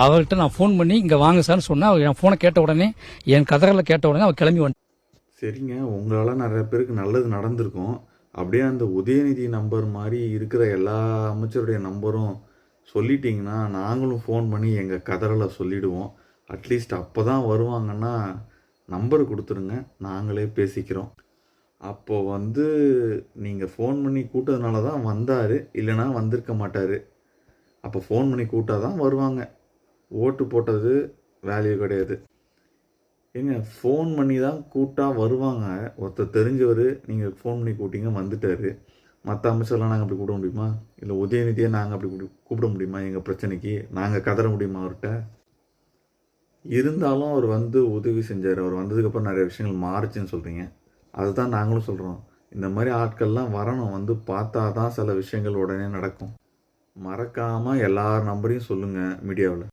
அவர்கிட்ட நான் ஃபோன் பண்ணி இங்கே வாங்க சார்னு சொன்னேன். என் ஃபோனை கேட்ட உடனே, என் கதறலை கேட்ட உடனே அவர் கிளம்பி வந்து. சரிங்க, உங்களால் நிறைய பேருக்கு நல்லது நடந்திருக்கும். அப்படியே அந்த உதயநிதி நம்பர் மாதிரி இருக்கிற எல்லா அமைச்சருடைய நம்பரும் சொல்லிட்டீங்கன்னா நாங்களும் ஃபோன் பண்ணி எங்கள் கதறலை சொல்லிவிடுவோம். அட்லீஸ்ட் அப்போ தான் வருவாங்கன்னா நம்பர் கொடுத்துருங்க, நாங்களே பேசிக்கிறோம். அப்போது நீங்கள் ஃபோன் பண்ணி கூட்டதுனால தான் வந்தார், இல்லைனா வந்திருக்க மாட்டார். அப்போ ஃபோன் பண்ணி கூட்டால் தான் வருவாங்க. ஓட்டு போட்டது வேல்யூ கிடையாது. ஏங்க, ஃபோன் பண்ணி தான் கூட்டா வருவாங்க. ஒருத்தர் தெரிஞ்சவர், நீங்கள் ஃபோன் பண்ணி கூட்டிங்க வந்துட்டார். மற்ற அமைச்சர்லாம் நாங்கள் அப்படி கூப்பிட முடியுமா? இல்லை உதயநிதியை நாங்கள் அப்படி கூப்பிட முடியுமா? எங்கள் பிரச்சனைக்கு நாங்கள் கதற முடியுமா அவர்கிட்ட? இருந்தாலும் அவர் உதவி செஞ்சார். அவர் வந்ததுக்கப்புறம் நிறைய விஷயங்கள் மாறுச்சுன்னு சொல்கிறீங்க. அதுதான் நாங்களும் சொல்கிறோம். இந்த மாதிரி ஆட்கள்லாம் வரணும், பார்த்தா தான் சில விஷயங்கள் உடனே நடக்கும். மறக்காமல் எல்லார் நம்பரையும் சொல்லுங்கள் மீடியாவில்.